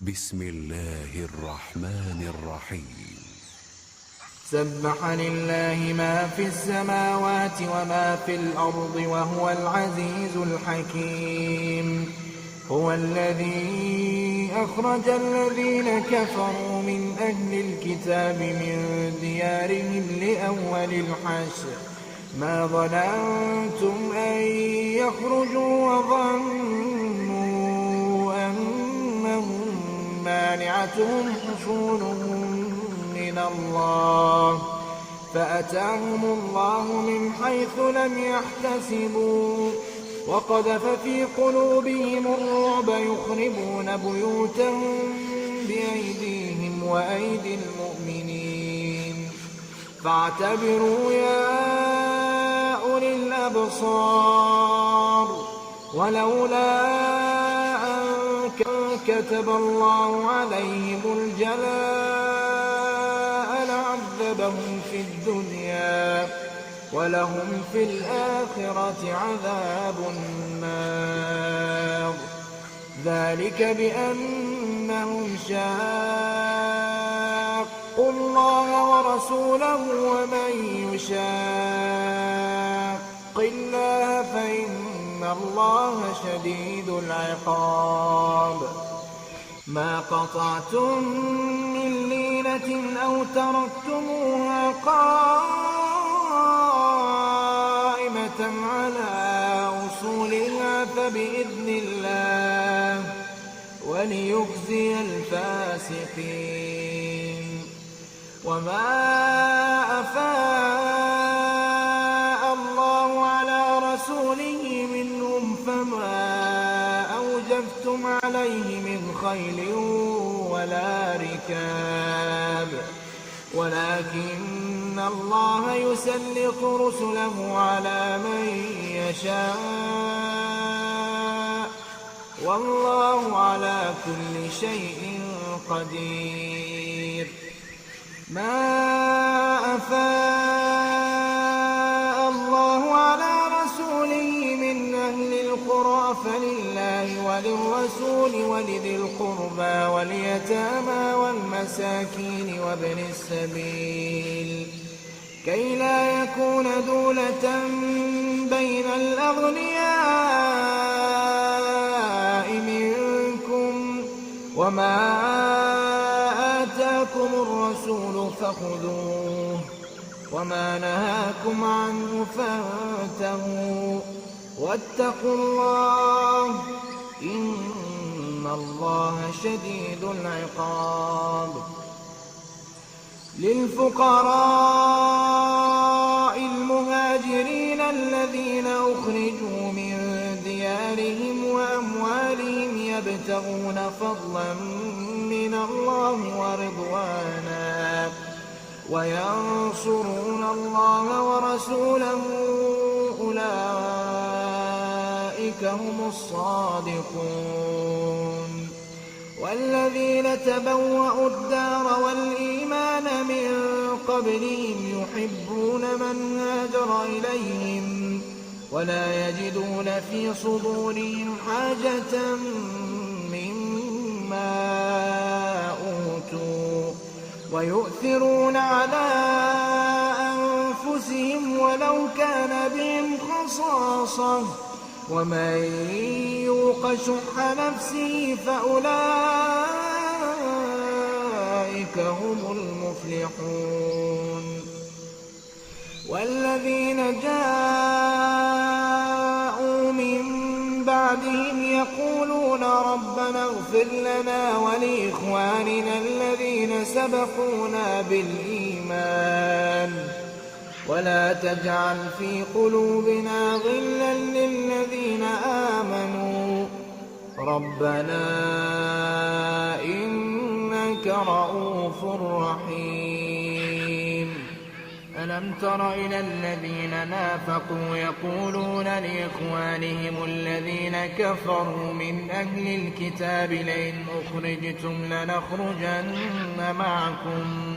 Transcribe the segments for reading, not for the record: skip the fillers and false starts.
بسم الله الرحمن الرحيم. سبح لله ما في السماوات وما في الأرض وهو العزيز الحكيم. هو الذي أخرج الذين كفروا من أهل الكتاب من ديارهم لأول الحشر ما ظننتم أن يخرجوا وظنوا أنهم مانعتهم حصونهم من الله فأتاهم الله من حيث لم يحتسبوا وقذف في قلوبهم الرعب يخربون بيوتهم بأيديهم وأيدي المؤمنين فاعتبروا يا أولي الأبصار. ولولا أن كتب الله عليهم الجلاء لعذبهم في الدنيا ولهم في الآخرة عذاب النار. ذلك بأنهم شاقوا الله ورسوله ومن يشاق الله فإن الله شديد العقاب. ما قطعتم من لينة أو تركتموها قائمة على أصولها فبإذن الله وليخزي الفاسقين. وما أفاء الله على رسوله منهم فما أوجفتم عليه من خيل ولا ركاب ولكن الله يسلط رسله على من يشاء والله على كل شيء قدير. ما أفاء الله على رسوله من أهل القرى فلله وللرسول ولذي القربى واليتامى والمساكين وابن السبيل كي لا يكون دولة بين الأغنياء منكم وما آتاكم الرسول فخذوه وما نهاكم عنه فانتهوا واتقوا الله إن الله شديد العقاب. للفقراء المهاجرين الذين أخرجوا من ديارهم وأموالهم يبتغون فضلا من الله ورضوانا وينصرون الله ورسوله أولئك هم الصادقون. والذين تبوأوا الدار والإيمان من قبلهم يحبون من هاجر إليهم ولا يجدون في صدورهم حاجة مما أوتوا ويؤثرون على أنفسهم ولو كان بهم خصاصة ومن يوق شح نفسه فأولئك هم المفلحون. والذين جاءوا من بعدهم يقولون ربنا اغفر لنا ولإخواننا الذين سبقونا بالإيمان ولا تجعل في قلوبنا غلا للذين آمنوا ربنا إنك رؤوف رحيم. ألم تر إلى الذين نافقوا يقولون لإخوانهم الذين كفروا من أهل الكتاب لئن أخرجتم لنخرجن معكم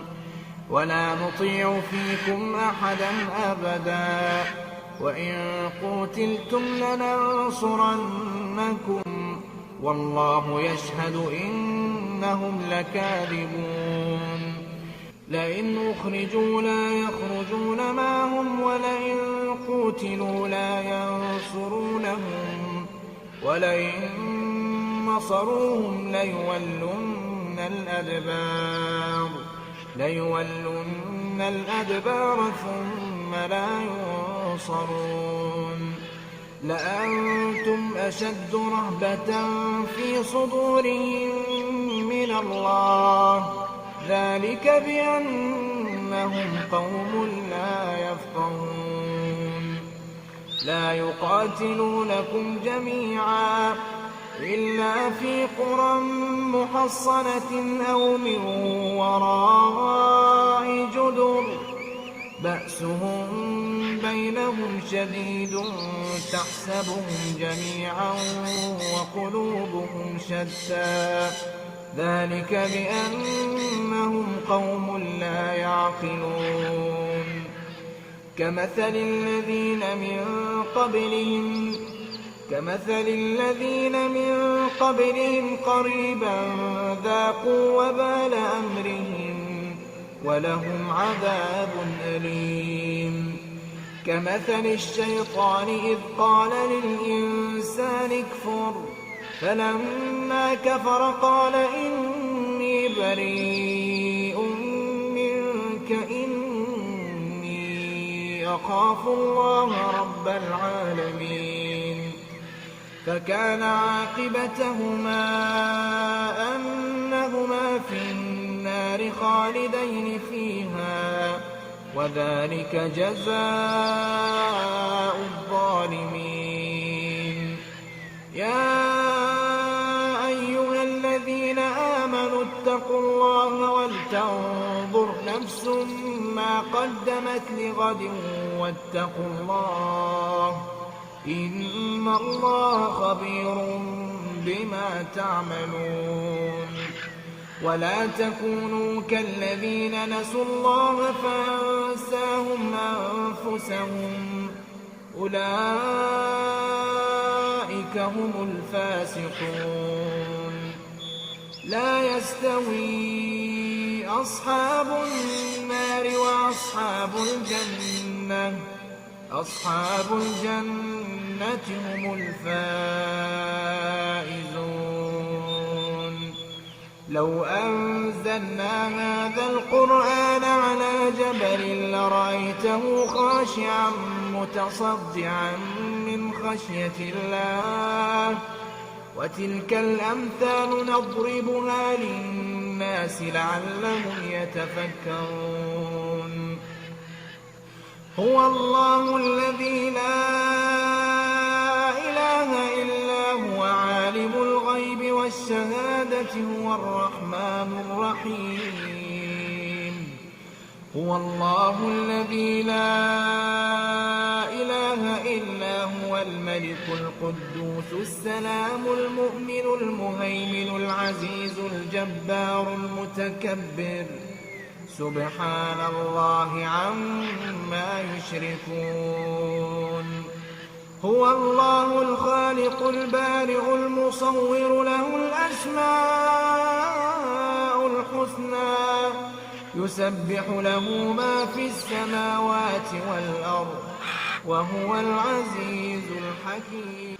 ولا نطيع فيكم أحدا أبدا وإن قتلتم لننصرنكم والله يشهد إنهم لكاذبون لئن أخرجوا لا يخرجون معهم ولئن قوتلوا لا ينصرونهم ولئن نصروهم ليولن الأدبار ثم لا ينصرون لأنتم أشد رهبة في صدورهم من الله ذلك بأنهم قوم لا يفقهون لا يقاتلونكم جميعا إلا في قرى محصنة أو من وراء جدر بأسهم بينهم شديد تحسبهم جميعا وقلوبهم شتى ذلك بأنهم قوم لا يعقلون كمثل الذين من قبلهم قريبا ذاقوا وبال أمرهم ولهم عذاب أليم كمثل الشيطان إذ قال للإنسان اكفر فلما كفر قال إني بريء منك إني أخاف الله رب العالمين فكان عاقبتهما أنهما في النار خالدين فيها وذلك جزاء الظالمين يا أيها الذين آمنوا اتقوا الله ولتنظر نفس ما قدمت لغد واتقوا الله إن الله خبير بما تعملون ولا تكونوا كالذين نسوا الله فأنساهم أنفسهم أولئك هم الفاسقون لا يستوي أصحاب النار وأصحاب الجنة أصحاب الجنة هم الفائزون لو أنزلنا هذا القرآن على جبل لرأيته خاشعا متصدعا من خشية الله وتلك الأمثال نضربها للناس لعلهم يتفكرون هو الله الذي لا إله إلا هو عالم الغيب والشهادة هو الرحمن الرحيم هو الله الذي لا إله إلا هو الملك القدوس السلام المؤمن المهيمن العزيز الجبار المتكبر سبحان الله عما يشركون هو الله الخالق البارئ المصور له الأسماء الحسنى يسبح له ما في السماوات والأرض وهو العزيز الحكيم